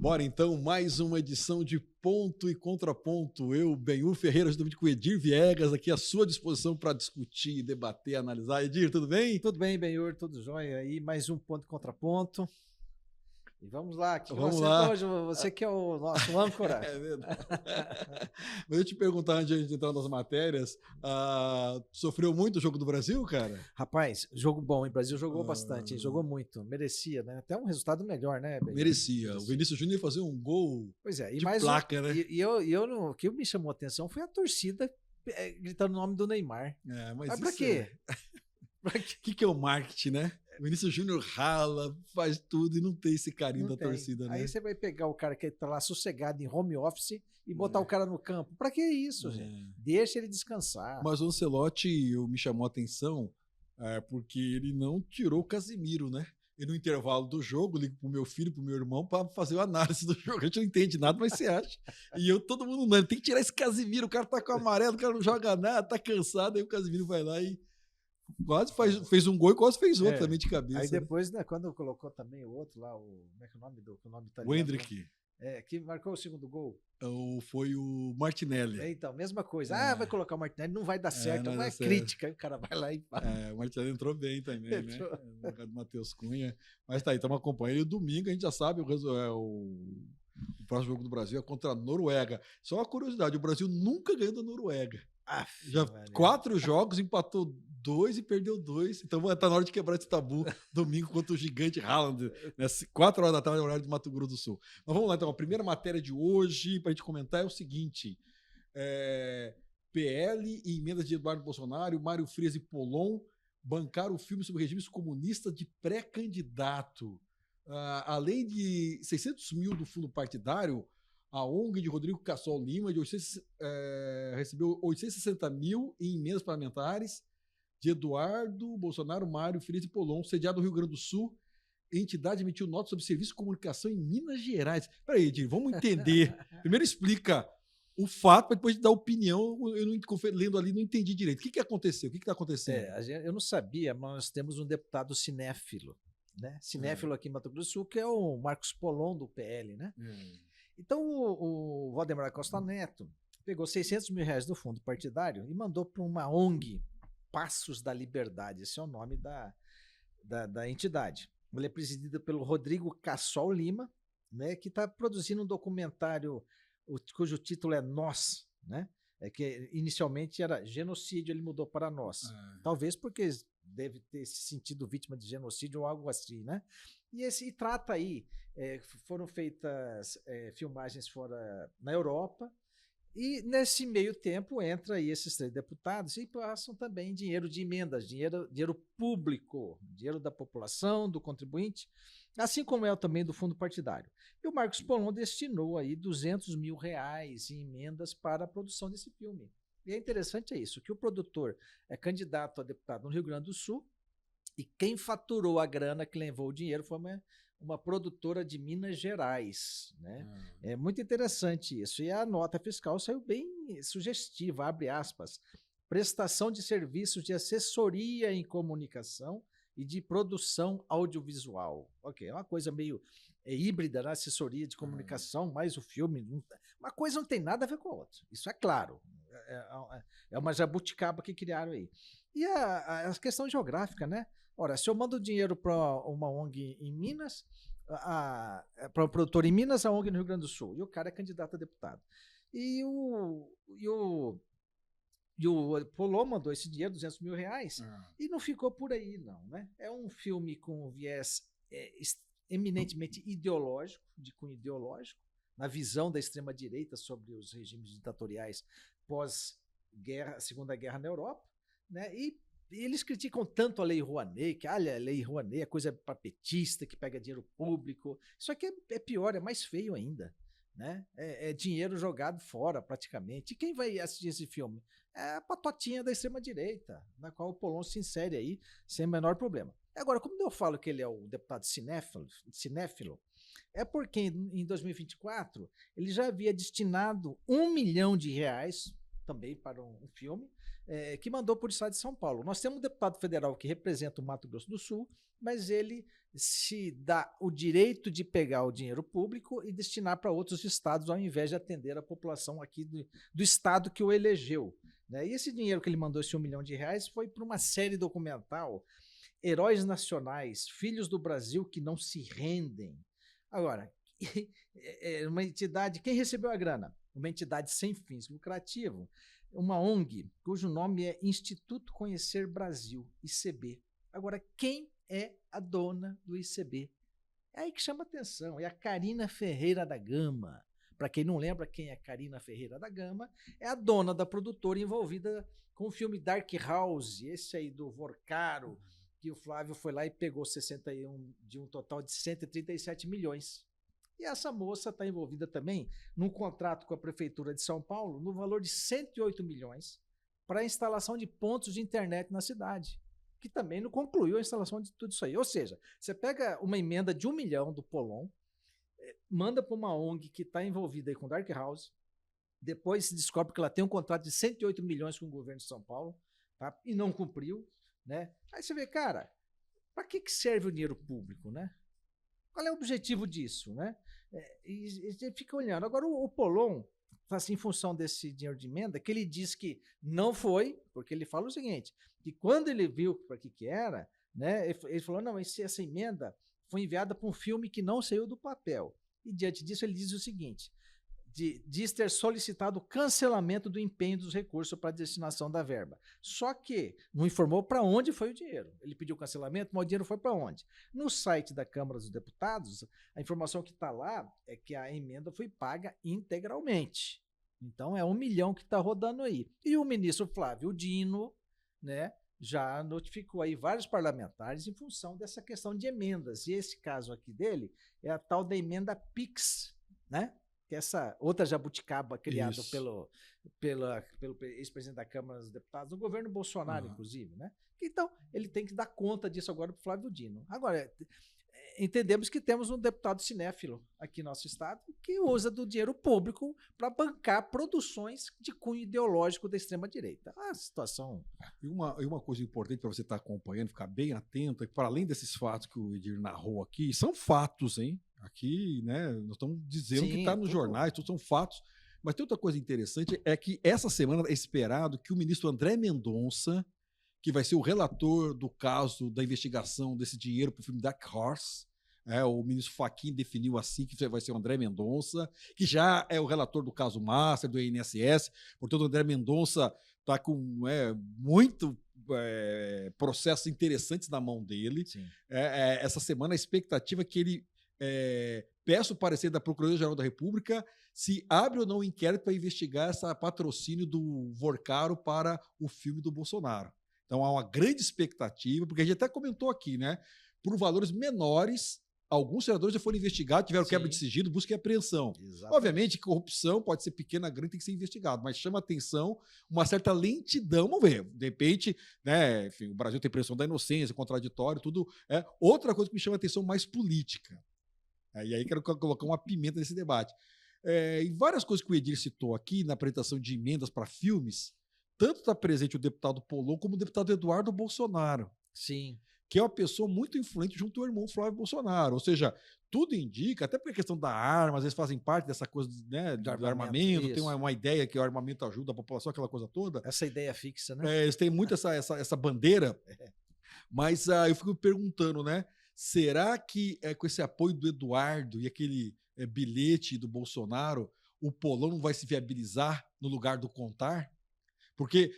Bora então, mais uma edição de Ponto e Contraponto. Eu, Benhur Ferreira, juntamente com Edir Viegas, aqui à sua disposição para discutir, debater, analisar. Edir, tudo bem? Tudo bem, Benhur, tudo jóia aí, mais um ponto e contraponto. E vamos lá, o que Vamos você lá. hoje? Você que é o nosso âncora. É verdade. Mas eu te perguntar antes de entrar nas matérias, sofreu muito o Jogo do Brasil, cara? Rapaz, jogo bom, hein? O Brasil jogou bastante, jogou muito, merecia, né? Até um resultado melhor, né, Benhur? Merecia. O Vinícius Júnior ia fazer um gol Pois é, de placa, né? o que me chamou a atenção foi a torcida gritando o nome do Neymar. Mas pra quê? O que é o marketing, né? O Vinícius Júnior rala, faz tudo e não tem esse carinho da torcida, né? Aí você vai pegar o cara que tá lá sossegado em home office e botar o cara no campo. Pra que isso, gente? Deixa ele descansar. Mas o Ancelotti me chamou a atenção porque ele não tirou o Casemiro, né? E no intervalo do jogo, ligo pro meu filho, pro meu irmão, para fazer a análise do jogo. A gente não entende nada, mas você acha. E todo mundo, não, tem que tirar esse Casemiro, o cara tá com amarelo, o cara não joga nada, tá cansado, aí o Casemiro vai lá e quase fez um gol e quase fez outro também de cabeça. Aí depois, né, quando colocou também o outro lá, como é que é o nome italiano? O Endrick. Que marcou o segundo gol. Foi o Martinelli. Então, mesma coisa. Vai colocar o Martinelli, não vai dar certo, não é crítica. Aí o cara vai lá e fala. O Martinelli entrou bem também, né? No lugar do Matheus Cunha. Mas tá aí, estamos acompanhando. E domingo a gente já sabe o próximo jogo do Brasil é contra a Noruega. Só uma curiosidade, o Brasil nunca ganhou da Noruega. Já 4 jogos, empatou 2 e perdeu 2. Então tá na hora de quebrar esse tabu domingo contra o gigante Haaland, né? 4 horas da tarde, horário de Mato Grosso do Sul. Mas vamos lá, então. A primeira matéria de hoje, para a gente comentar, é o seguinte: PL e emendas de Eduardo Bolsonaro, Mário Frias e Polon bancaram o filme sobre regimes comunistas de pré-candidato. Além de 600 mil do fundo partidário, a ONG de Rodrigo Cassol Lima recebeu 860 mil em emendas parlamentares de Eduardo Bolsonaro, Mário Frias e Polon, sediado no Rio Grande do Sul. A entidade emitiu nota sobre serviço de comunicação em Minas Gerais. Peraí, Edir, vamos entender. Primeiro explica o fato, para depois dar opinião. Eu lendo ali, não entendi direito. O que aconteceu? O que está acontecendo? Eu não sabia, mas nós temos um deputado cinéfilo, né? Cinéfilo aqui em Mato Grosso do Sul, que é o Marcos Polon, do PL, né? Então, o Valdemar Costa Neto pegou 600 mil reais do fundo partidário e mandou para uma ONG, Passos da Liberdade, esse é o nome da entidade. Ela é presidida pelo Rodrigo Cassol Lima, né, que está produzindo um documentário cujo título é Nós, né? Que inicialmente era Genocídio, ele mudou para Nós. Talvez porque deve ter se sentido vítima de genocídio ou algo assim, né? E trata aí, foram feitas filmagens fora na Europa, e nesse meio tempo entra aí esses 3 deputados e passam também dinheiro de emendas, dinheiro público, dinheiro da população, do contribuinte, assim como é também do fundo partidário. E o Marcos Polon destinou aí 200 mil reais em emendas para a produção desse filme. E é interessante isso, que o produtor é candidato a deputado no Rio Grande do Sul, e quem faturou a grana, que levou o dinheiro, foi uma produtora de Minas Gerais, né? É muito interessante isso. E a nota fiscal saiu bem sugestiva, abre aspas, prestação de serviços de assessoria em comunicação e de produção audiovisual. Ok, é uma coisa meio híbrida, né? Assessoria de comunicação, mais o filme. Uma coisa não tem nada a ver com a outra, isso é claro. É uma jabuticaba que criaram aí. E a questão geográfica, né? Ora, se eu mando dinheiro para uma ONG em Minas, para um produtor em Minas, a ONG no Rio Grande do Sul, e o cara é candidato a deputado. E o Polon mandou esse dinheiro, 200 mil reais, e não ficou por aí, não, né? É um filme com viés eminentemente ideológico, de cunho ideológico, na visão da extrema-direita sobre os regimes ditatoriais pós-guerra, Segunda Guerra na Europa, né? E eles criticam tanto a Lei Rouanet, que a Lei Rouanet é coisa para petista, que pega dinheiro público. Isso aqui é pior, é mais feio ainda, né? É dinheiro jogado fora, praticamente. E quem vai assistir esse filme? É a patotinha da extrema-direita, na qual o Polon se insere aí, sem o menor problema. Agora, como eu falo que ele é o deputado cinéfilo, é porque em 2024 ele já havia destinado R$1 milhão também para um filme, que mandou para o estado de São Paulo. Nós temos um deputado federal que representa o Mato Grosso do Sul, mas ele se dá o direito de pegar o dinheiro público e destinar para outros estados, ao invés de atender a população aqui do estado que o elegeu. Né? E esse dinheiro que ele mandou, esse R$1 milhão, foi para uma série documental, Heróis Nacionais, Filhos do Brasil que Não Se Rendem. Agora, uma entidade, quem recebeu a grana? Uma entidade sem fins lucrativos, uma ONG, cujo nome é Instituto Conhecer Brasil, ICB. Agora, quem é a dona do ICB? É aí que chama atenção, é a Carina Ferreira da Gama. Para quem não lembra quem é Carina Ferreira da Gama, é a dona da produtora envolvida com o filme Dark House, esse aí do Vorcaro, que o Flávio foi lá e pegou 61 de um total de 137 milhões. E essa moça está envolvida também num contrato com a Prefeitura de São Paulo no valor de 108 milhões para a instalação de pontos de internet na cidade, que também não concluiu a instalação de tudo isso aí. Ou seja, você pega uma emenda de R$1 milhão do Polon, manda para uma ONG que está envolvida aí com Dark House, depois se descobre que ela tem um contrato de 108 milhões com o governo de São Paulo, tá? E não cumpriu, né? Aí você vê, cara, para que serve o dinheiro público, né? Qual é o objetivo disso, né? E a gente fica olhando. Agora, o Polon, assim, em função desse dinheiro de emenda, que ele diz que não foi, porque ele fala o seguinte, que quando ele viu para que era, né, ele falou, não, essa emenda foi enviada para um filme que não saiu do papel. E diante disso ele diz o seguinte, diz ter solicitado o cancelamento do empenho dos recursos para a destinação da verba. Só que não informou para onde foi o dinheiro. Ele pediu cancelamento, mas o dinheiro foi para onde? No site da Câmara dos Deputados, a informação que está lá é que a emenda foi paga integralmente. Então é R$1 milhão que está rodando aí. E o ministro Flávio Dino, né, já notificou aí vários parlamentares em função dessa questão de emendas. E esse caso aqui dele é a tal da emenda PIX, né? Que é essa outra jabuticaba criada pelo ex-presidente da Câmara dos Deputados, do governo Bolsonaro, inclusive, né? Então, ele tem que dar conta disso agora para o Flávio Dino. Agora, entendemos que temos um deputado cinéfilo aqui no nosso estado que usa do dinheiro público para bancar produções de cunho ideológico da extrema-direita. A situação... E uma coisa importante para você estar acompanhando, ficar bem atento, é que para além desses fatos que o Edir narrou aqui, são fatos, hein? Aqui, né, nós estamos dizendo que está nos jornais, tudo são fatos. Mas tem outra coisa interessante, é que essa semana é esperado que o ministro André Mendonça, que vai ser o relator do caso da investigação desse dinheiro para o filme Dark Horse, o ministro Fachin definiu assim que vai ser o André Mendonça, que já é o relator do caso Master, do INSS, portanto o André Mendonça está com muito processos interessantes na mão dele. Essa semana a expectativa é que ele peça o parecer da Procuradoria-Geral da República se abre ou não um inquérito para investigar esse patrocínio do Vorcaro para o filme do Bolsonaro. Então há uma grande expectativa, porque a gente até comentou aqui, né? Por valores menores, alguns senadores já foram investigados, tiveram quebra de sigilo, busca e apreensão. Exatamente. Obviamente, corrupção pode ser pequena, grande, tem que ser investigado, mas chama atenção uma certa lentidão. Vamos ver, de repente, né? Enfim, o Brasil tem pressão da inocência, contraditório, tudo. Outra coisa que me chama atenção mais política. E aí quero colocar uma pimenta nesse debate. E várias coisas que o Edir citou aqui na apresentação de emendas para filmes, tanto está presente o deputado Polon como o deputado Eduardo Bolsonaro. Sim. Que é uma pessoa muito influente junto ao irmão Flávio Bolsonaro. Ou seja, tudo indica, até porque a questão da arma, às vezes fazem parte dessa coisa, né, do armamento, tem uma ideia que o armamento ajuda a população, aquela coisa toda. Essa ideia fixa, né? Eles têm muito essa bandeira. Mas eu fico me perguntando, né? Será que com esse apoio do Eduardo e aquele bilhete do Bolsonaro, o Polon não vai se viabilizar no lugar do Contar? Porque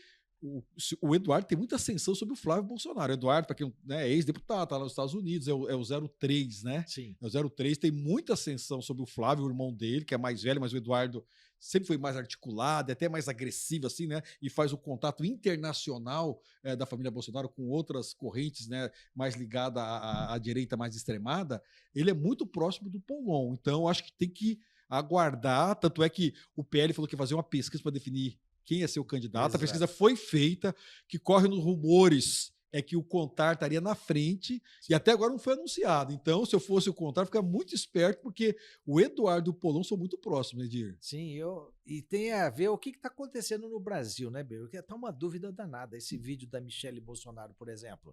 o Eduardo tem muita ascensão sobre o Flávio Bolsonaro. O Eduardo, para quem é ex-deputado, está lá nos Estados Unidos, é o 03, né? Sim. É o 03, tem muita ascensão sobre o Flávio, o irmão dele, que é mais velho, mas o Eduardo sempre foi mais articulado, até mais agressivo, assim, né? E faz o contato internacional da família Bolsonaro com outras correntes, né? Mais ligada à direita mais extremada. Ele é muito próximo do Polon. Então, acho que tem que aguardar. Tanto é que o PL falou que ia fazer uma pesquisa para definir quem é seu candidato. Exato. A pesquisa foi feita, que corre nos rumores é que o Contar estaria na frente e até agora não foi anunciado. Então, se eu fosse o Contar, ficar muito esperto, porque o Eduardo e o Polon são muito próximos, né, Edir? Sim, e tem a ver o que está acontecendo no Brasil, né, Beiro? Que tá uma dúvida danada. Esse vídeo da Michelle Bolsonaro, por exemplo.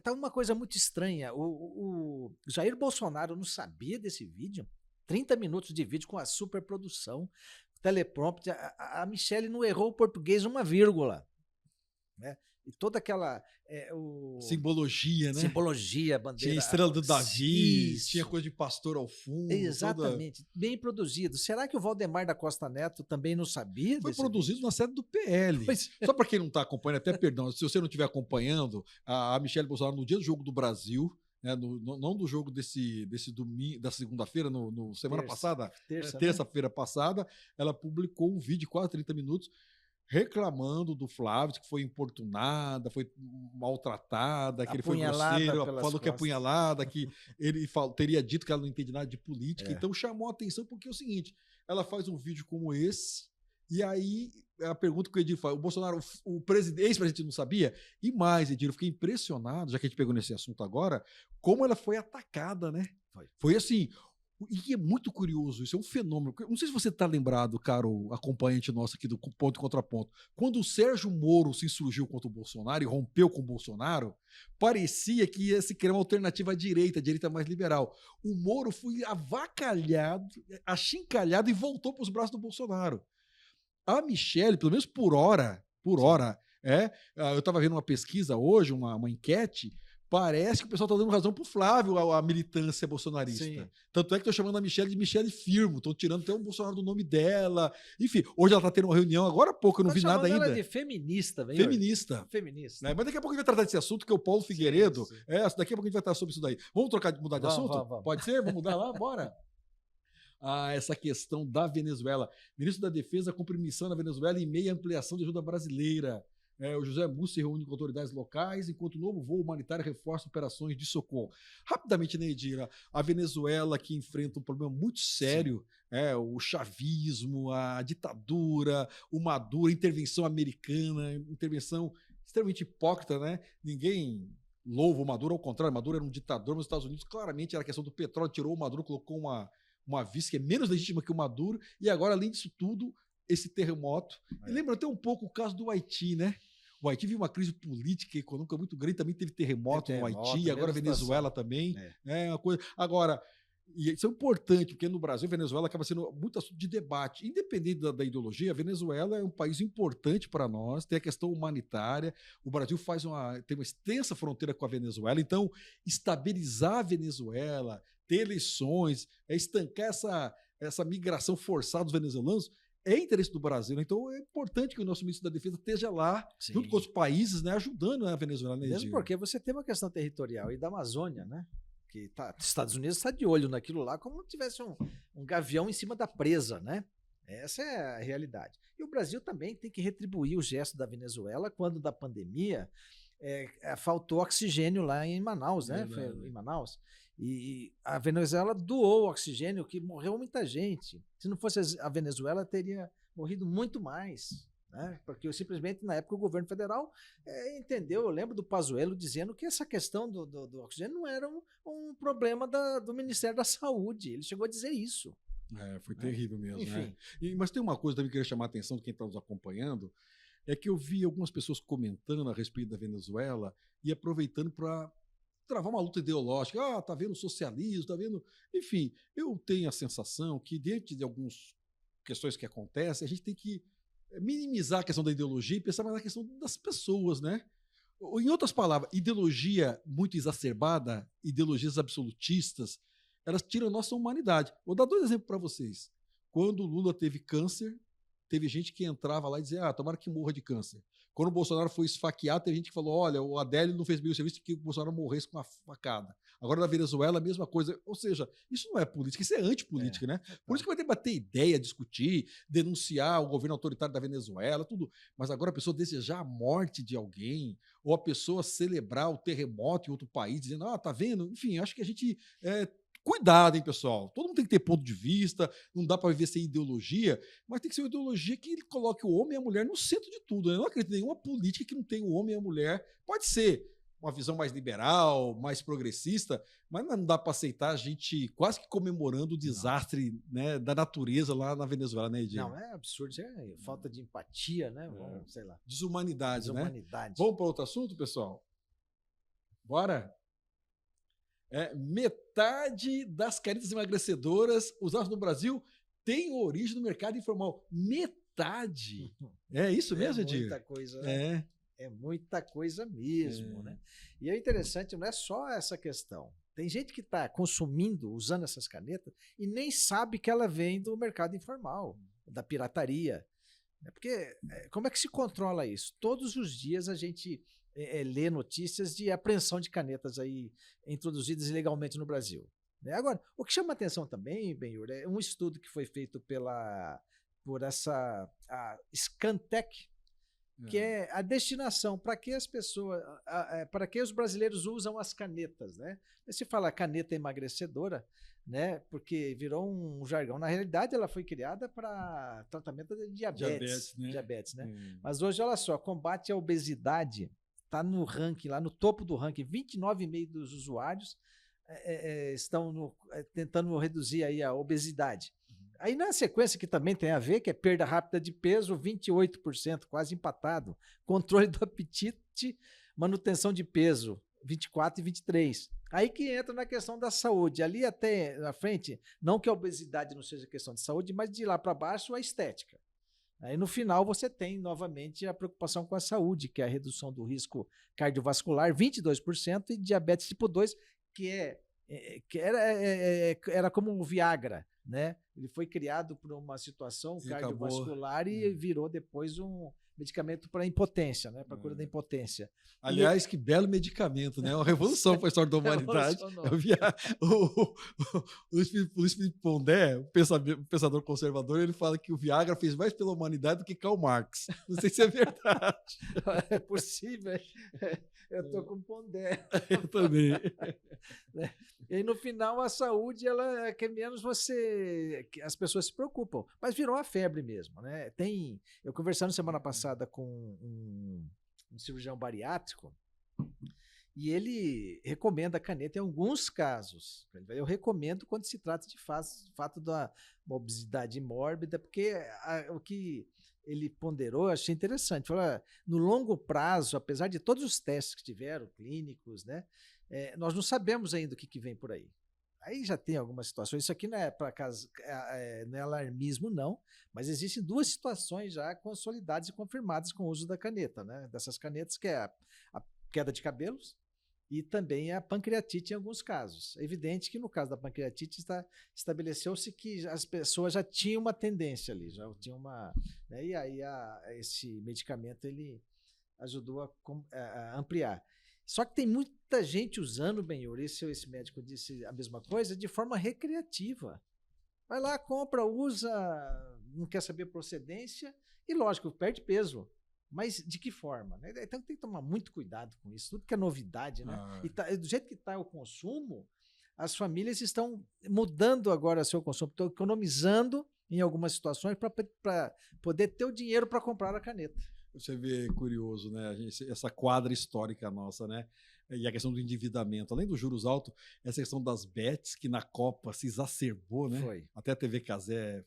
Tá uma coisa muito estranha. O Jair Bolsonaro não sabia desse vídeo. 30 minutos de vídeo com a superprodução, teleprompter. A Michelle não errou o português uma vírgula. Né? E toda aquela simbologia, né? Simbologia, bandeira. Tinha Estrela do Davi, Isso. Tinha coisa de pastor ao fundo. Exatamente, bem produzido. Será que o Valdemar da Costa Neto também não sabia? Foi produzido na sede do PL. Só para quem não está acompanhando, até perdão, se você não estiver acompanhando, a Michelle Bolsonaro, no dia do Jogo do Brasil, né, não do jogo desse domingo, da segunda-feira, semana passada, terça-feira passada, ela publicou um vídeo de quase 30 minutos reclamando do Flávio, que foi importunada, foi maltratada, que ele foi grosseiro, falou que é apunhalada, que ele teria dito que ela não entende nada de política. Então chamou a atenção porque é o seguinte, ela faz um vídeo como esse, e aí a pergunta que o Edir faz, o Bolsonaro, o ex-presidente não sabia? E mais, Edir, eu fiquei impressionado, já que a gente pegou nesse assunto agora, como ela foi atacada, né? Foi assim. E é muito curioso, isso é um fenômeno. Não sei se você está lembrado, caro acompanhante nosso aqui do Ponto e Contraponto. Quando o Sérgio Moro se insurgiu contra o Bolsonaro e rompeu com o Bolsonaro, parecia que ia se criar uma alternativa à direita, a direita mais liberal. O Moro foi avacalhado, achincalhado e voltou para os braços do Bolsonaro. A Michelle, pelo menos por hora, eu estava vendo uma pesquisa hoje, uma enquete. Parece que o pessoal está dando razão para o Flávio, a militância bolsonarista. Sim. Tanto é que estão chamando a Michelle de Michelle Firmo, estão tirando até o Bolsonaro do nome dela. Enfim, hoje ela está tendo uma reunião, agora há pouco, eu não vi nada ainda. Ela de feminista, velho. Feminista. Né? Mas daqui a pouco a gente vai tratar desse assunto, que é o Paulo Figueiredo. Sim. Daqui a pouco a gente vai tratar sobre isso daí. Vamos mudar de assunto? Vamos. Pode ser? Vamos mudar lá? Bora. Essa questão da Venezuela. Ministro da Defesa cumpre missão na Venezuela em meio à ampliação de ajuda brasileira. O José Mussi se reúne com autoridades locais, enquanto o novo voo humanitário reforça operações de socorro. Rapidamente, né, Edira? A Venezuela, que enfrenta um problema muito sério, o chavismo, a ditadura, o Maduro, a intervenção americana, intervenção extremamente hipócrita, né? Ninguém louva o Maduro, ao contrário, o Maduro era um ditador nos Estados Unidos, claramente era a questão do petróleo, tirou o Maduro, colocou uma vice que é menos legítima que o Maduro, e agora, além disso tudo, esse terremoto. E lembra até um pouco o caso do Haiti, né? O Haiti vive uma crise política e econômica muito grande, também teve terremoto no Haiti, agora a Venezuela também. É uma coisa. Agora, e isso é importante, porque no Brasil a Venezuela acaba sendo muito assunto de debate. Independente da ideologia, a Venezuela é um país importante para nós, tem a questão humanitária. O Brasil tem uma extensa fronteira com a Venezuela, então estabilizar a Venezuela, ter eleições, estancar essa migração forçada dos venezuelanos, é interesse do Brasil, né? Então é importante que o nosso ministro da Defesa esteja lá, Sim. junto com os países, né, ajudando a Venezuela. Né, mesmo porque você tem uma questão territorial e da Amazônia, né? Que os Estados Unidos está de olho naquilo lá como se tivesse um gavião em cima da presa, né? Essa é a realidade. E o Brasil também tem que retribuir o gesto da Venezuela quando da pandemia faltou oxigênio lá em Manaus, né? Foi em Manaus. E a Venezuela doou oxigênio, que morreu muita gente. Se não fosse a Venezuela, teria morrido muito mais. Né? Porque simplesmente, na época, o governo federal entendeu. Eu lembro do Pazuello dizendo que essa questão do oxigênio não era um problema do Ministério da Saúde. Ele chegou a dizer isso. Foi terrível mesmo. Enfim. Né? Mas tem uma coisa também que eu queria chamar a atenção de quem está nos acompanhando, é que eu vi algumas pessoas comentando a respeito da Venezuela e aproveitando para travar uma luta ideológica. Tá vendo socialismo, tá vendo... Enfim, eu tenho a sensação que, diante de algumas questões que acontecem, a gente tem que minimizar a questão da ideologia e pensar mais na questão das pessoas, né? Em outras palavras, ideologia muito exacerbada, ideologias absolutistas, elas tiram a nossa humanidade. Vou dar 2 exemplos para vocês. Quando o Lula teve câncer, teve gente que entrava lá e dizia, tomara que morra de câncer. Quando o Bolsonaro foi esfaqueado, teve gente que falou, olha, o Adélio não fez bem o serviço, que o Bolsonaro morresse com uma facada. Agora, na Venezuela, a mesma coisa. Ou seja, isso não é política, isso é antipolítica, né? Por isso que vai debater ideia, discutir, denunciar o governo autoritário da Venezuela, tudo. Mas agora a pessoa desejar a morte de alguém, ou a pessoa celebrar o terremoto em outro país, dizendo, tá vendo? Enfim, acho que a gente Cuidado, hein, pessoal. Todo mundo tem que ter ponto de vista, não dá para viver sem ideologia, mas tem que ser uma ideologia que coloque o homem e a mulher no centro de tudo. Eu não acredito em nenhuma política que não tenha o homem e a mulher. Pode ser uma visão mais liberal, mais progressista, mas não dá para aceitar a gente quase que comemorando o desastre, né, da natureza lá na Venezuela, né, Edir? Não, é absurdo, é falta de empatia, né? Sei lá. Desumanidade, né? Desumanidade. Vamos para outro assunto, pessoal? Bora? Metade das canetas emagrecedoras usadas no Brasil tem origem no mercado informal. Metade! É isso mesmo, Edir? É muita coisa, né? É muita coisa mesmo, né? E é interessante, não é só essa questão. Tem gente que está consumindo, usando essas canetas, e nem sabe que ela vem do mercado informal, da pirataria. Porque como é que se controla isso? Todos os dias a gente lê notícias de apreensão de canetas aí introduzidas ilegalmente no Brasil. Agora, o que chama atenção também, Benhur, é um estudo que foi feito por essa Scantec, que é a destinação para que as pessoas, para que os brasileiros usam as canetas, né? Se fala caneta emagrecedora, né? Porque virou um jargão. Na realidade, ela foi criada para tratamento de diabetes, né? Mas hoje, olha só, combate à obesidade está no ranking, lá no topo do ranking. 29,5% dos usuários estão tentando reduzir aí a obesidade. Aí na sequência que também tem a ver, que é perda rápida de peso, 28%, quase empatado. Controle do apetite, manutenção de peso, 24% e 23%. Aí que entra na questão da saúde. Ali até na frente, não que a obesidade não seja questão de saúde, mas de lá para baixo a estética. Aí no final você tem novamente a preocupação com a saúde, que é a redução do risco cardiovascular, 22%, e diabetes tipo 2, que era como o Viagra, né? Ele foi criado por uma situação cardiovascular e virou depois um medicamento para impotência, né? Para cura da impotência. Aliás, que belo medicamento, né? Uma revolução para a história da humanidade. O Luiz Felipe Pondé, o pensador conservador, ele fala que o Viagra fez mais pela humanidade do que Karl Marx. Não sei se é verdade. É possível. Eu estou com Pondé. Eu também. E no final a saúde, ela é que menos as pessoas se preocupam, mas virou uma febre mesmo, né? Eu conversando semana passada com um cirurgião bariátrico e ele recomenda a caneta em alguns casos. Eu recomendo quando se trata de fato da obesidade mórbida, porque o que ele ponderou, achei interessante. Falou, no longo prazo, apesar de todos os testes que tiveram, clínicos, né? Nós não sabemos ainda o que vem por aí. Aí já tem algumas situações. Isso aqui não é para não é alarmismo, não, mas existem duas situações já consolidadas e confirmadas com o uso da caneta, né? Dessas canetas, que é a queda de cabelos e também a pancreatite em alguns casos. É evidente que no caso da pancreatite estabeleceu-se que as pessoas já tinham uma tendência ali, já tinham uma, né? E aí esse medicamento ele ajudou a ampliar. Só que tem muita gente usando, Benhur, esse médico disse a mesma coisa, de forma recreativa. Vai lá, compra, usa, não quer saber procedência e, lógico, perde peso. Mas de que forma? Né? Então tem que tomar muito cuidado com isso, tudo que é novidade, né? E do jeito que está o consumo, as famílias estão mudando agora seu consumo, estão economizando em algumas situações para poder ter o dinheiro para comprar a caneta. Você vê curioso, né? Essa quadra histórica nossa, né? E a questão do endividamento, além dos juros altos, essa questão das bets, que na Copa se exacerbou, né? Foi. Até a TV Cazé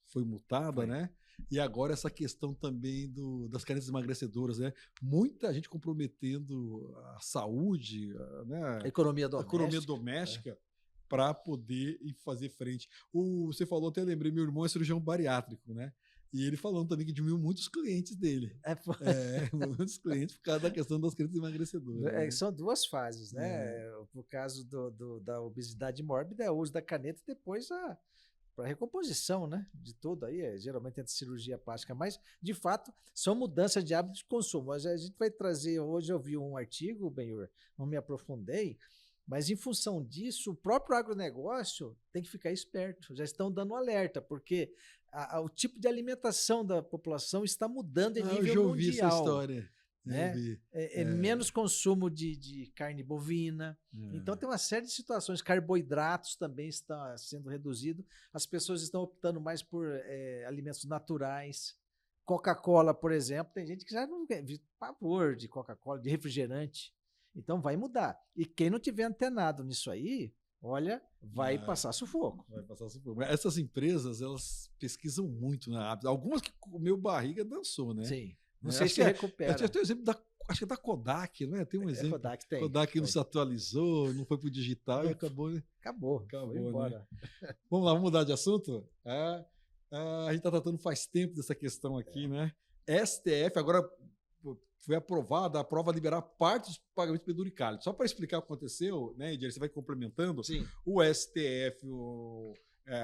foi multada, né? E agora essa questão também das canetas emagrecedoras, né? Muita gente comprometendo a saúde, né? A economia doméstica para poder fazer frente. Você falou, até lembrei, meu irmão é cirurgião bariátrico, né? E ele falando também que diminuiu muitos clientes dele. Muitos clientes por causa da questão das canetas emagrecedoras. Né? São duas fases, né? No caso da obesidade mórbida, é o uso da caneta e depois para recomposição, né? De tudo aí, geralmente é de cirurgia plástica, mas de fato são mudanças de hábito de consumo. Mas a gente vai trazer, hoje eu vi um artigo, Benhur, não me aprofundei, mas em função disso, o próprio agronegócio tem que ficar esperto. Já estão dando um alerta, porque o tipo de alimentação da população está mudando em nível mundial. Eu já ouvi essa história. né? Menos consumo de carne bovina. Então tem uma série de situações. Carboidratos também está sendo reduzido. As pessoas estão optando mais por alimentos naturais. Coca-Cola, por exemplo, tem gente que já não tem pavor de Coca-Cola, de refrigerante. Então vai mudar. E quem não tiver antenado nisso aí, olha, vai passar sufoco. Vai passar sufoco. Essas empresas, elas pesquisam muito na hábito. Algumas que comeu barriga dançou, né? Sim. Não sei se recupera. Eu tenho o exemplo acho que é da Kodak, não é? Tem um exemplo. Kodak tem. Kodak não se atualizou, não foi pro digital e acabou, né? Acabou, foi embora. Né? Vamos lá, vamos mudar de assunto? A gente está tratando faz tempo dessa questão aqui, né? STF, agora foi aprovada a prova liberar parte dos pagamentos penduricários. Só para explicar o que aconteceu, né, Edier, você vai complementando. Sim. O STF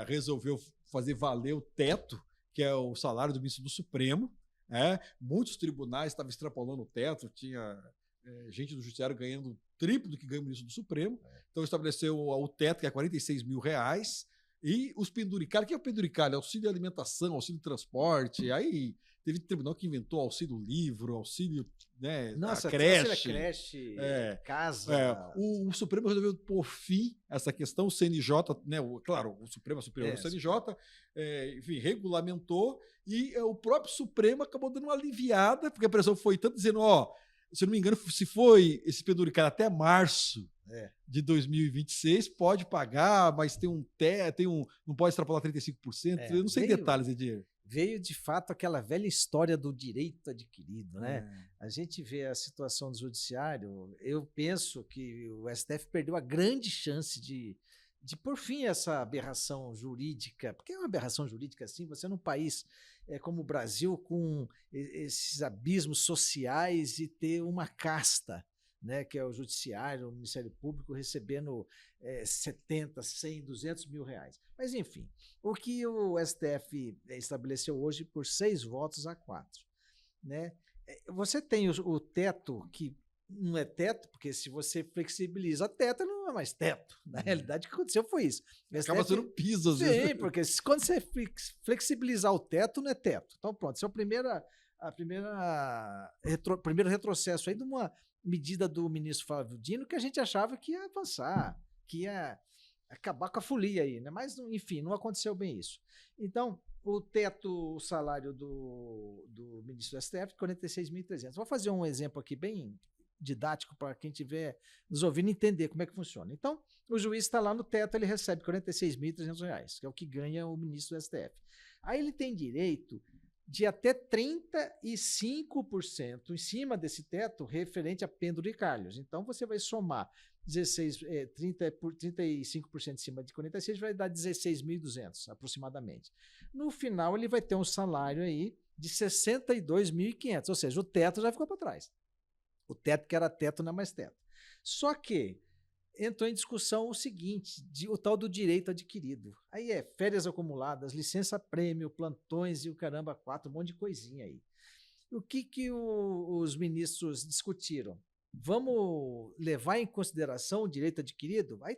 resolveu fazer valer o teto, que é o salário do ministro do Supremo. Muitos tribunais estavam extrapolando o teto, tinha gente do judiciário ganhando o triplo do que ganha o ministro do Supremo. Então estabeleceu o teto, que é R$46 mil. E os penduricários, o que é o penduricário? Auxílio alimentação, auxílio transporte. Aí teve tribunal que inventou auxílio livro, auxílio, né, nossa, creche, casa. O Supremo resolveu pôr fim a essa questão, o CNJ, né, claro, o Supremo é superior ao CNJ, enfim, regulamentou, e o próprio Supremo acabou dando uma aliviada, porque a pressão foi tanto dizendo, se eu não me engano, se foi esse penduricário até março de 2026, pode pagar, mas tem não pode extrapolar 35%. Eu não sei detalhes, Edier. Veio, de fato, aquela velha história do direito adquirido, né? A gente vê a situação do judiciário, eu penso que o STF perdeu a grande chance de por fim essa aberração jurídica, porque é uma aberração jurídica assim, você num país como o Brasil, com esses abismos sociais e ter uma casta, né, que é o judiciário, o Ministério Público recebendo 70, 100, 200 mil reais. Mas enfim, o que o STF estabeleceu hoje por 6 votos a 4, né? Você tem o teto, que não é teto, porque se você flexibiliza teto, não é mais teto. Na realidade, o que aconteceu foi isso. Acaba sendo piso, às vezes. Sim, porque quando você flexibilizar o teto, não é teto. Então pronto, esse é o primeiro retrocesso aí de uma medida do ministro Flávio Dino que a gente achava que ia avançar, que ia acabar com a folia aí, né? Mas, enfim, não aconteceu bem isso. Então, o teto, o salário do ministro do STF, 46.300. Vou fazer um exemplo aqui bem didático para quem estiver nos ouvindo entender como é que funciona. Então, o juiz está lá no teto, ele recebe R$46.300, que é o que ganha o ministro do STF. Aí ele tem direito de até 35% em cima desse teto referente a penduricários. Então, você vai somar 35% em cima de 46, vai dar 16.200 aproximadamente. No final, ele vai ter um salário aí de 62.500, ou seja, o teto já ficou para trás. O teto que era teto não é mais teto. Só que entrou em discussão o seguinte, o tal do direito adquirido. Aí férias acumuladas, licença-prêmio, plantões e o caramba 4, um monte de coisinha aí. O que os ministros discutiram? Vamos levar em consideração o direito adquirido? Aí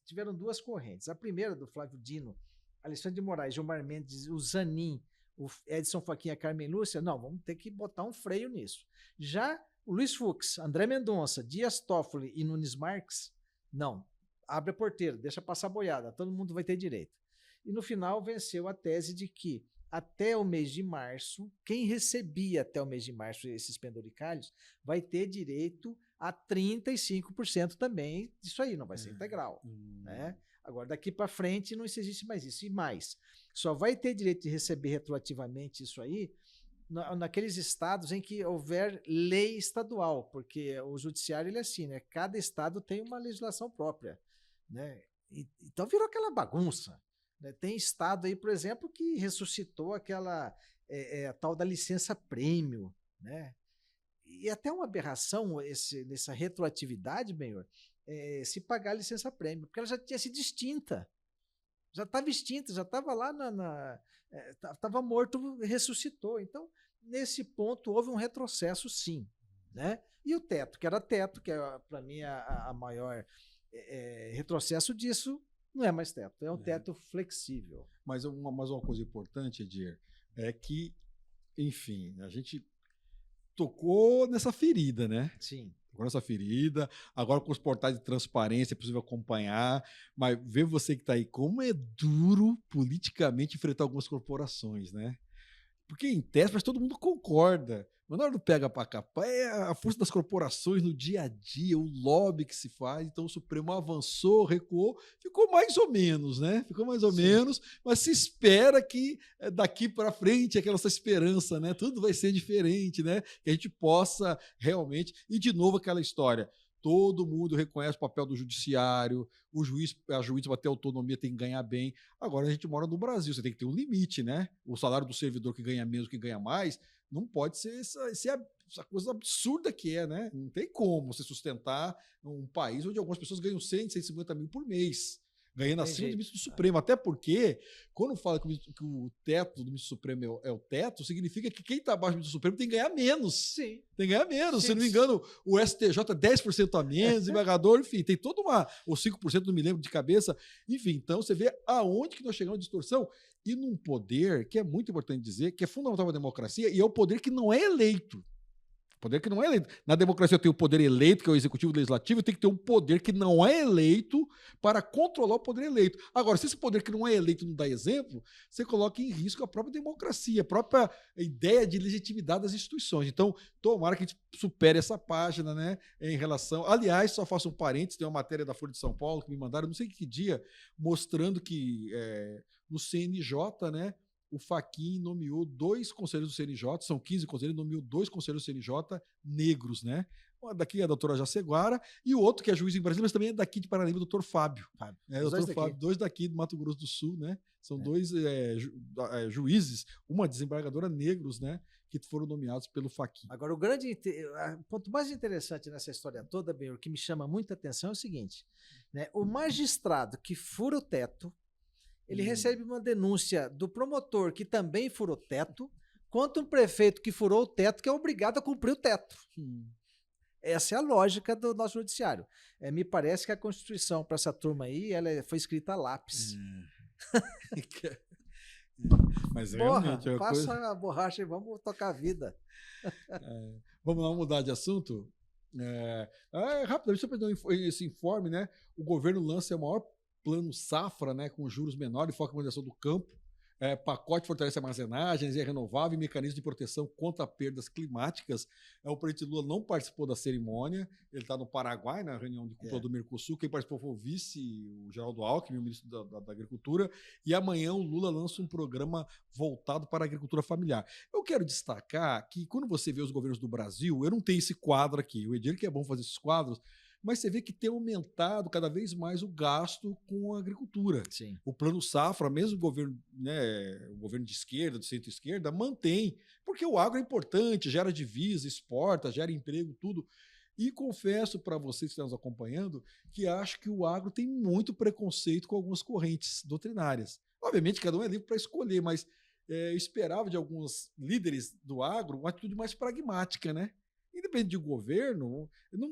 tiveram duas correntes. A primeira do Flávio Dino, Alexandre de Moraes, Gilmar Mendes, o Zanin, o Edson Fachin e a Carmen Lúcia, não, vamos ter que botar um freio nisso. Já o Luiz Fux, André Mendonça, Dias Toffoli e Nunes Marques, não, abre a porteira, deixa passar a boiada, todo mundo vai ter direito. E no final venceu a tese de que até o mês de março, quem recebia até o mês de março esses penduricários vai ter direito a 35% também disso aí, não vai ser integral. Né? Agora, daqui para frente não existe mais isso. E mais, só vai ter direito de receber retroativamente isso aí naqueles estados em que houver lei estadual, porque o judiciário ele é assim, né? Cada estado tem uma legislação própria, né? Então virou aquela bagunça, né? Tem estado aí, por exemplo, que ressuscitou aquela a tal da licença-prêmio, né? E até uma aberração nessa retroatividade, Benhor, se pagar a licença-prêmio, porque ela já tinha sido extinta. Já estava extinta, já estava lá estava morto e ressuscitou. Então, nesse ponto, houve um retrocesso, sim. Né? E o teto, que era teto, que é, para mim, a maior retrocesso disso, não é mais teto, é um teto flexível. Mas uma coisa importante, Edier, é que, enfim, a gente tocou nessa ferida, né? Sim. Tocou nessa ferida. Agora com os portais de transparência é possível acompanhar. Mas ver você que está aí, como é duro politicamente enfrentar algumas corporações, né? Porque em tese, mas todo mundo concorda. Mas na hora do pega para capar, é a força das corporações no dia a dia, o lobby que se faz. Então o Supremo avançou, recuou, ficou mais ou menos, né? Ficou mais ou menos, mas se espera que daqui para frente, aquela nossa esperança, né? Tudo vai ser diferente, né? Que a gente possa realmente. E de novo aquela história. Todo mundo reconhece o papel do judiciário, a juíza para ter autonomia tem que ganhar bem. Agora a gente mora no Brasil, você tem que ter um limite, né? O salário do servidor que ganha menos, que ganha mais, não pode ser essa coisa absurda que é, né? Não tem como você sustentar um país onde algumas pessoas ganham 100, 150 mil por mês, ganhando acima do ministro do Supremo. Até porque, quando fala que o teto do ministro Supremo é o teto, significa que quem está abaixo do ministro Supremo tem que ganhar menos. Sim. Tem que ganhar menos. Sim. Se não me engano, o STJ é 10% a menos, desembargador, enfim, tem toda ou 5%, não me lembro de cabeça. Enfim, então você vê aonde que nós chegamos de distorção. E num poder que é muito importante dizer, que é fundamental para a democracia, e é o poder que não é eleito. Poder que não é eleito. Na democracia eu tenho o poder eleito, que é o executivo e o legislativo, eu tenho que ter um poder que não é eleito para controlar o poder eleito. Agora, se esse poder que não é eleito não dá exemplo, você coloca em risco a própria democracia, a própria ideia de legitimidade das instituições. Então, tomara que a gente supere essa página, né, em relação... Aliás, só faço um parênteses, tem uma matéria da Folha de São Paulo que me mandaram, não sei que dia, mostrando que no CNJ, né, o Fachin nomeou 2 conselheiros do CNJ, são 15 conselheiros, nomeou 2 conselheiros do CNJ negros, né? Um daqui é a doutora Jaceguara e o outro que é juiz em Brasília, mas também é daqui de Paranaíba, o doutor Fábio. Doutor Fábio, 2 daqui do Mato Grosso do Sul, né? São 2 juízes, uma desembargadora negros, né? Que foram nomeados pelo Fachin. Agora, o ponto mais interessante nessa história toda, Benhur, que me chama muita atenção é o seguinte, né? O magistrado que fura o teto, ele recebe uma denúncia do promotor que também furou o teto, contra um prefeito que furou o teto, que é obrigado a cumprir o teto. Essa é a lógica do nosso judiciário. Me parece que a Constituição para essa turma aí foi escrita a lápis. Mas realmente passa coisa... a borracha e vamos tocar a vida. Vamos lá mudar de assunto? Rapidamente, só para dar esse informe, né? O governo lança o maior plano safra, né, com juros menores, foco em modernização do campo, pacote fortalece armazenagem, energia renovável e mecanismo de proteção contra perdas climáticas. O presidente Lula não participou da cerimônia, ele está no Paraguai, na reunião de cúpula do Mercosul. Quem participou foi o vice, o Geraldo Alckmin, o ministro da Agricultura, e amanhã o Lula lança um programa voltado para a agricultura familiar. Eu quero destacar que quando você vê os governos do Brasil, eu não tenho esse quadro aqui, o Edir que é bom fazer esses quadros, mas você vê que tem aumentado cada vez mais o gasto com a agricultura. Sim. O plano safra, mesmo o governo, né, o governo de esquerda, de centro-esquerda, mantém, porque o agro é importante, gera divisa, exporta, gera emprego, tudo. E confesso para vocês que estão nos acompanhando que acho que o agro tem muito preconceito com algumas correntes doutrinárias. Obviamente, cada um é livre para escolher, mas eu esperava de alguns líderes do agro uma atitude mais pragmática, né? Independente de governo,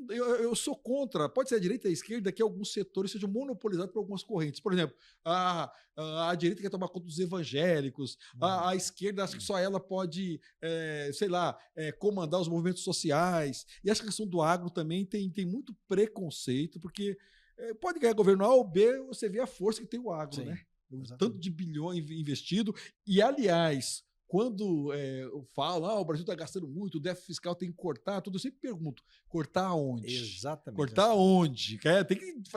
eu sou contra, pode ser a direita e a esquerda, que alguns setores sejam monopolizados por algumas correntes. Por exemplo, a direita quer tomar conta dos evangélicos, a esquerda acha que só ela pode, comandar os movimentos sociais. E acho que a questão do agro também tem muito preconceito, porque pode ganhar governo A ou B, você vê a força que tem o agro, né? Tanto de bilhões investido. E, aliás, quando falam, o Brasil está gastando muito, o déficit fiscal tem que cortar, tudo, eu sempre pergunto, cortar aonde? Exatamente. Cortar aonde?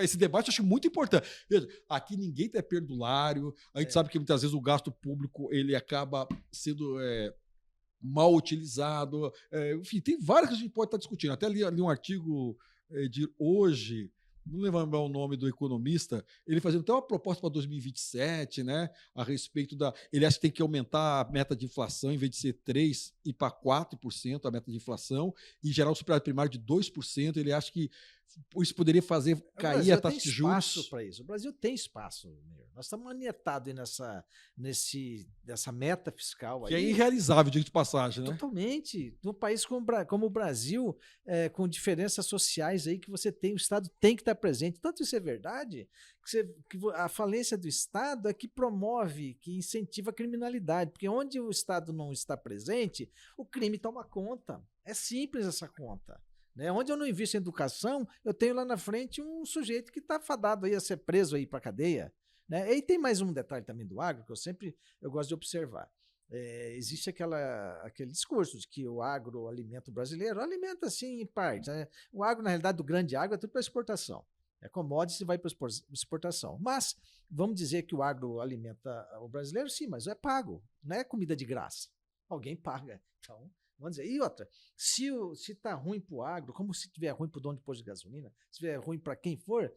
Esse debate eu acho muito importante. Veja, aqui ninguém é perdulário, a gente sabe que muitas vezes o gasto público ele acaba sendo mal utilizado, enfim, tem várias que a gente pode estar discutindo. Até li um artigo de hoje, não lembro o nome do economista, ele fazendo até uma proposta para 2027, né, a respeito ele acha que tem que aumentar a meta de inflação, em vez de ser 3% e para 4% a meta de inflação, e gerar um superávit primário de 2%, ele acha que isso poderia fazer cair a taxa de juros. O Brasil tem espaço para isso. O Brasil tem espaço. Nós estamos manietados nessa meta fiscal. Que aí, é irrealizável, digo de passagem, né? Totalmente. Num país como o Brasil, com diferenças sociais aí que você tem, o Estado tem que estar presente. Tanto isso é verdade, que a falência do Estado é que promove, que incentiva a criminalidade. Porque onde o Estado não está presente, o crime toma conta. É simples essa conta. Né? Onde eu não invisto em educação, eu tenho lá na frente um sujeito que está fadado aí a ser preso aí para a cadeia. Né? E tem mais um detalhe também do agro, que eu gosto de observar. Existe aquele discurso de que o agroalimento brasileiro alimenta assim em parte. Né? O agro, na realidade, do grande agro é tudo para exportação. É commodity e vai para exportação. Mas vamos dizer que o agro alimenta o brasileiro, sim, mas é pago. Não é comida de graça. Alguém paga. Então, vamos dizer. E outra, se está ruim para o agro, como se estiver ruim para o dono de posto de gasolina, se estiver ruim para quem for,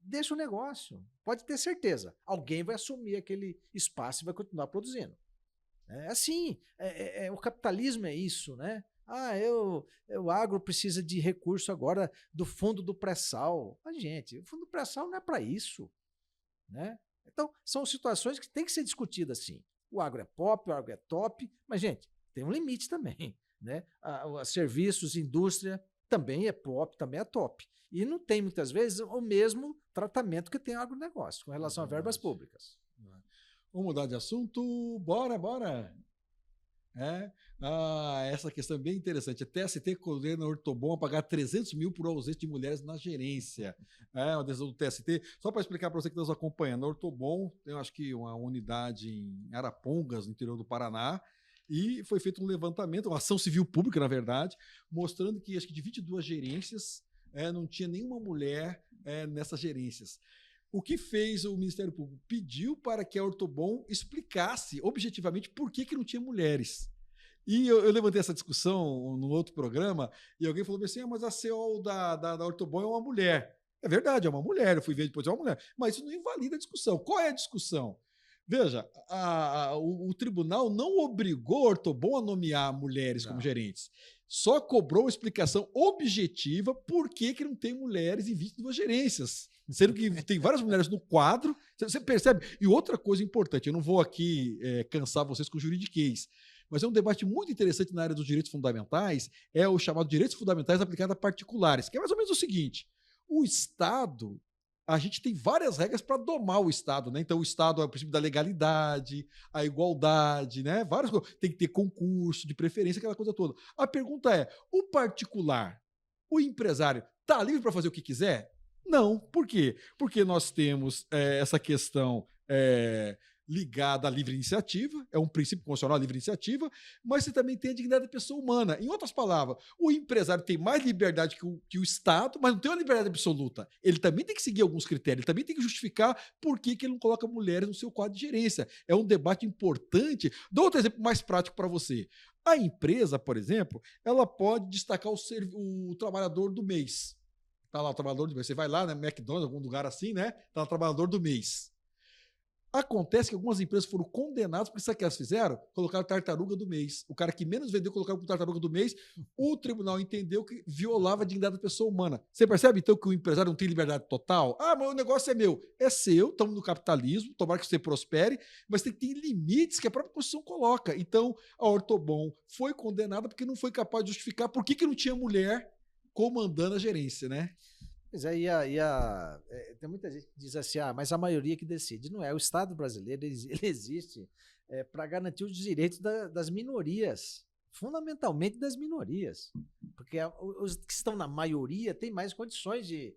deixa o negócio. Pode ter certeza. Alguém vai assumir aquele espaço e vai continuar produzindo. É assim. O capitalismo é isso, né? O agro precisa de recurso agora do fundo do pré-sal. Mas, gente, o fundo do pré-sal não é para isso. Né? Então, são situações que têm que ser discutidas assim. O agro é pop, o agro é top, mas, gente, tem um limite também. Né? Serviços, indústria, também é pop, também é top. E não tem, muitas vezes, o mesmo tratamento que tem o agronegócio com relação a verbas públicas. Vamos mudar de assunto? Bora! Essa questão é bem interessante. A TST condena a Ortobon a pagar 300 mil por ausência de mulheres na gerência. Uma decisão do TST. Só para explicar para você que está nos acompanhando, a Ortobon tem, acho que, uma unidade em Arapongas, no interior do Paraná, e foi feito um levantamento, uma ação civil pública, na verdade, mostrando que, acho que de 22 gerências, não tinha nenhuma mulher nessas gerências. O que fez o Ministério Público? Pediu para que a Ortobon explicasse objetivamente por que não tinha mulheres. E eu levantei essa discussão no outro programa e alguém falou assim, mas a CEO da Ortobon é uma mulher. É verdade, é uma mulher, eu fui ver depois, é uma mulher. Mas isso não invalida a discussão. Qual é a discussão? Veja, o tribunal não obrigou a Ortobon a nomear mulheres como gerentes. Só cobrou uma explicação objetiva por que não tem mulheres em 22 gerências. Sendo que tem várias mulheres no quadro. Você percebe? E outra coisa importante, eu não vou aqui cansar vocês com juridiquês, mas é um debate muito interessante na área dos direitos fundamentais, é o chamado direitos fundamentais aplicados a particulares, que é mais ou menos o seguinte, o Estado, a gente tem várias regras para domar o Estado, né? Então o Estado é o princípio da legalidade, a igualdade, né? Várias coisas. Tem que ter concurso, de preferência, aquela coisa toda. A pergunta é, o particular, o empresário, está livre para fazer o que quiser? Não. Por quê? Porque nós temos essa questão ligada à livre iniciativa, é um princípio constitucional a livre iniciativa, mas você também tem a dignidade da pessoa humana. Em outras palavras, o empresário tem mais liberdade que o Estado, mas não tem uma liberdade absoluta. Ele também tem que seguir alguns critérios, ele também tem que justificar por que ele não coloca mulheres no seu quadro de gerência. É um debate importante. Dou outro exemplo mais prático para você. A empresa, por exemplo, ela pode destacar o trabalhador do mês. Tá lá o trabalhador do mês. Você vai lá, né, McDonald's, algum lugar assim, né? Tá lá o trabalhador do mês. Acontece que algumas empresas foram condenadas porque sabe o que elas fizeram? Colocaram tartaruga do mês. O cara que menos vendeu colocaram como tartaruga do mês. O tribunal entendeu que violava a dignidade da pessoa humana. Você percebe, então, que o empresário não tem liberdade total? Mas o negócio é meu. É seu, estamos no capitalismo, tomara que você prospere, mas tem que ter limites que a própria Constituição coloca. Então, a Ortobon foi condenada porque não foi capaz de justificar por que não tinha mulher comandando a gerência, né? Pois é, tem muita gente que diz assim, mas a maioria que decide. Não é, o Estado brasileiro ele existe para garantir os direitos das minorias, fundamentalmente das minorias, porque os que estão na maioria têm mais condições de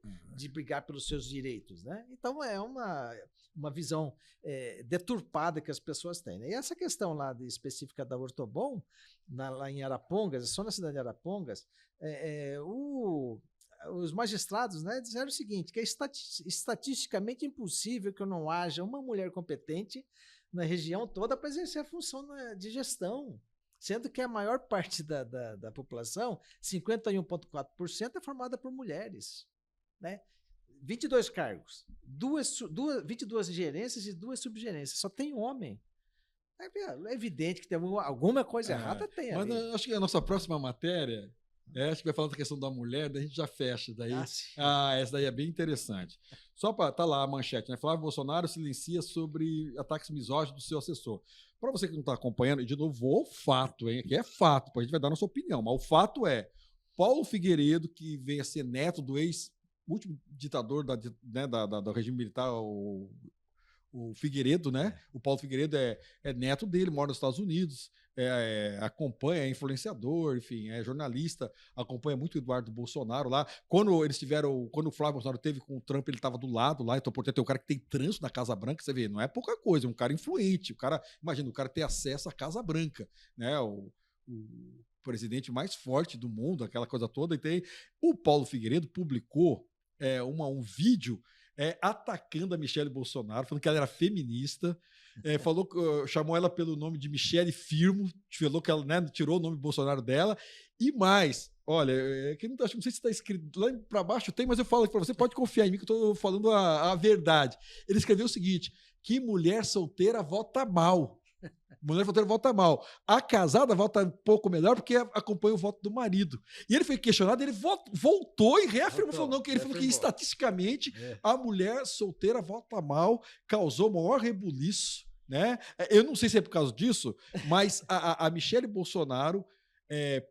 brigar pelos seus direitos, né? Então é uma visão deturpada que as pessoas têm, né? E essa questão lá específica da Ortobon, lá em Arapongas, só na cidade de Arapongas, os magistrados, né, disseram o seguinte, que é estatisticamente impossível que não haja uma mulher competente na região toda para exercer a função de gestão, sendo que a maior parte da população, 51,4%, é formada por mulheres. Né? 22 cargos, 22 gerências e 2 subgerências, só tem homem. É evidente que tem alguma coisa errada, tem ali. Mas acho que a nossa próxima matéria Acho que vai falar da questão da mulher, daí a gente já fecha. Daí. Sim. Essa daí é bem interessante. Só para tá lá a manchete, né? Flávio Bolsonaro silencia sobre ataques misóginos do seu assessor. Para você que não está acompanhando, e de novo, vou ao fato, hein? Aqui é fato, a gente vai dar a nossa opinião, mas o fato é Paulo Figueiredo, que veio a ser neto do último ditador do regime militar, o Figueiredo, né? O Paulo Figueiredo é neto dele, mora nos Estados Unidos, acompanha, é influenciador, enfim, é jornalista, acompanha muito o Eduardo Bolsonaro lá. Quando o Flávio Bolsonaro teve com o Trump, ele estava do lado lá, então, portanto, tem um cara que tem trânsito na Casa Branca, você vê, não é pouca coisa, é um cara influente, imagina, o cara ter acesso à Casa Branca, né? O presidente mais forte do mundo, aquela coisa toda, e tem. O Paulo Figueiredo publicou um vídeo atacando a Michelle Bolsonaro, falando que ela era feminista, chamou ela pelo nome de Michelle Firmo, falou que ela, né, tirou o nome Bolsonaro dela, e mais, olha, não sei se está escrito lá para baixo, tem, mas eu falo aqui para você, pode confiar em mim que eu estou falando a verdade. Ele escreveu o seguinte, que mulher solteira vota mal. Mulher solteira vota mal. A casada vota um pouco melhor porque acompanha o voto do marido. E ele foi questionado, ele voltou e reafirmou, falou que estatisticamente a mulher solteira vota mal, causou maior rebuliço, né? Eu não sei se é por causa disso, mas a Michelle Bolsonaro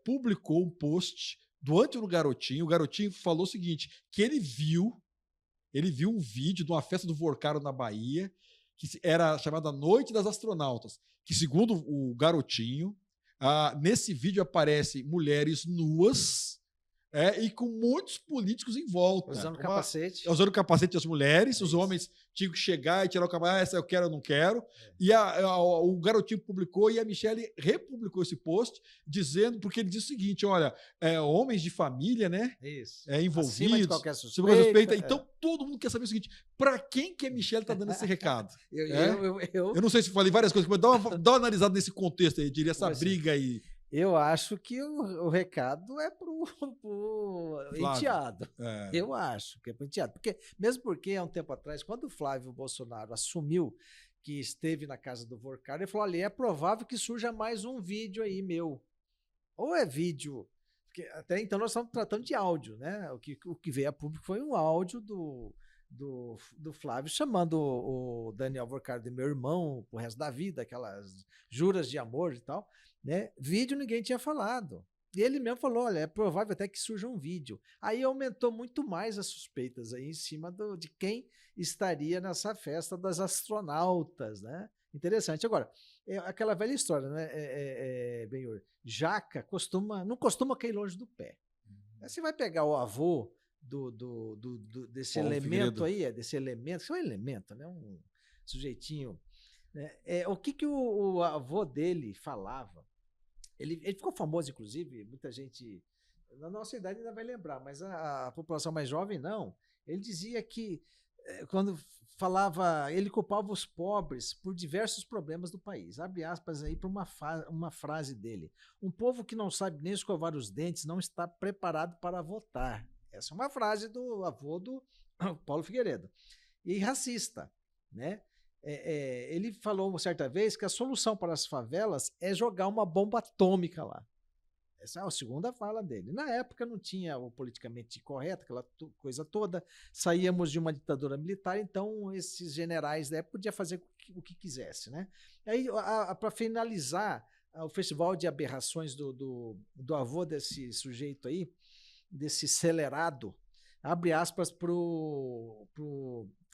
publicou um post doante no Garotinho. O Garotinho falou o seguinte, que ele viu um vídeo de uma festa do Vorcaro na Bahia, que era chamada Noite das Astronautas, que segundo o Garotinho, nesse vídeo aparecem mulheres nuas e com muitos políticos em volta. Usando capacete. Usando capacete as mulheres, os homens tinham que chegar e tirar o capacete, essa eu quero, eu não quero. E o Garotinho publicou e a Michelle republicou esse post, dizendo, porque ele diz o seguinte, olha, homens de família, né? Isso. Envolvidos. Acima de qualquer suspeita. Então, todo mundo quer saber o seguinte, para quem que a Michelle está dando esse recado? Eu não sei se falei várias coisas, mas dá uma analisada nesse contexto aí, diria essa briga aí. Eu acho que o recado é pro enteado. Eu acho que é pro enteado. Mesmo porque, há um tempo atrás, quando o Flávio Bolsonaro assumiu que esteve na casa do Vorcaro, ele falou, ali, é provável que surja mais um vídeo aí meu. Ou é vídeo... Porque até então nós estamos tratando de áudio, né? O que veio a público foi um áudio do Flávio chamando o Daniel Vorcaro de meu irmão pro resto da vida, aquelas juras de amor e tal, né? Vídeo ninguém tinha falado. E ele mesmo falou, olha, é provável até que surja um vídeo. Aí aumentou muito mais as suspeitas aí em cima de quem estaria nessa festa das astronautas, né? Interessante. Agora, é aquela velha história, né, Benhur? Jaca não costuma cair longe do pé. Você vai pegar o avô desse Paulo elemento Figueiredo. Aí, desse elemento, que é um elemento, né? Um sujeitinho. Né? O que o avô dele falava? Ele ficou famoso, inclusive, muita gente, na nossa idade ainda vai lembrar, mas a população mais jovem não. Ele dizia que, quando falava, ele culpava os pobres por diversos problemas do país. Abre aspas aí para uma frase dele. Um povo que não sabe nem escovar os dentes não está preparado para votar. Essa é uma frase do avô do Paulo Figueiredo. E racista, né? Ele falou certa vez que a solução para as favelas é jogar uma bomba atômica lá. Essa é a segunda fala dele. Na época não tinha o politicamente correto, aquela coisa toda. Saíamos de uma ditadura militar, então esses generais da época podiam fazer o que quisesse, né? Aí, para finalizar o festival de aberrações do avô desse sujeito aí, desse celerado, abre aspas pro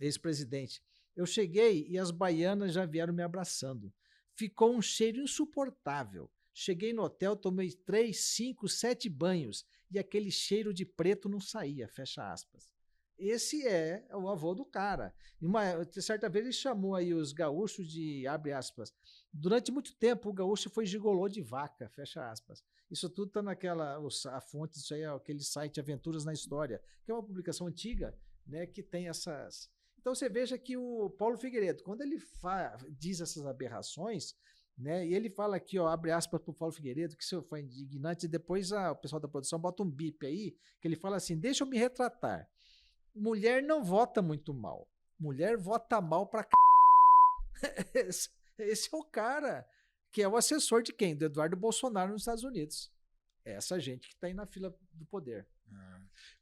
ex-presidente. Eu cheguei e as baianas já vieram me abraçando. Ficou um cheiro insuportável. Cheguei no hotel, tomei 3, 5, 7 banhos e aquele cheiro de preto não saía, fecha aspas. Esse é o avô do cara. Certa vez ele chamou aí os gaúchos de, abre aspas, durante muito tempo o gaúcho foi gigolô de vaca, fecha aspas. Isso tudo está a fonte disso aí é aquele site Aventuras na História, que é uma publicação antiga, né, que tem essas... Então você veja que o Paulo Figueiredo, quando ele diz essas aberrações, né, e ele fala aqui, ó, abre aspas para o Paulo Figueiredo, que isso foi indignante, e depois o pessoal da produção bota um bip aí, que ele fala assim, deixa eu me retratar. Mulher não vota muito mal. Mulher vota mal pra c... Esse é o cara que é o assessor de quem? Do Eduardo Bolsonaro nos Estados Unidos. É essa gente que está aí na fila do poder.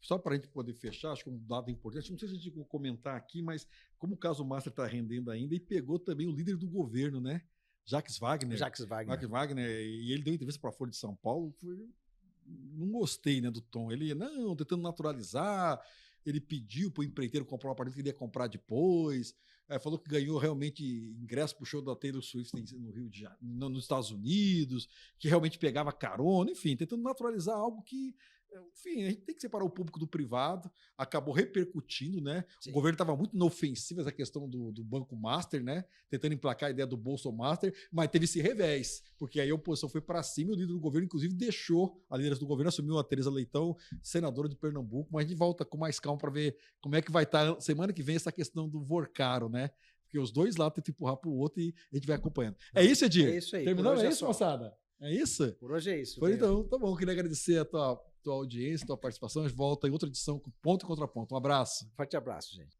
Só para a gente poder fechar, acho que um dado importante, não sei se a gente vai comentar aqui, mas como o caso Master está rendendo ainda, e pegou também o líder do governo, né? Jacques Wagner. E ele deu entrevista para a Folha de São Paulo, não gostei, né, do tom. Ele, tentando naturalizar, ele pediu para o empreiteiro comprar um apartamento que ele ia comprar depois, falou que ganhou realmente ingresso para o show da Taylor Swift no Rio de Janeiro, nos Estados Unidos, que realmente pegava carona, enfim, tentando naturalizar algo que, enfim, a gente tem que separar o público do privado, acabou repercutindo, né? Sim. O governo estava muito inofensivo essa questão do Banco Master, né? Tentando emplacar a ideia do Bolso Master, mas teve esse revés, porque aí a oposição foi para cima e o líder do governo, inclusive, deixou a liderança do governo, assumiu a Tereza Leitão, senadora de Pernambuco, mas a gente volta com mais calma para ver como é que vai estar semana que vem essa questão do Vorcaro, né? Porque os dois lados tentam empurrar para o outro e a gente vai acompanhando. É isso, Edir? É isso aí. Terminamos? É isso, moçada? É isso? Por hoje é isso. Então, tá bom. Queria agradecer a tua audiência, a tua participação. A gente volta em outra edição com Ponto e Contraponto. Um abraço. Forte abraço, gente.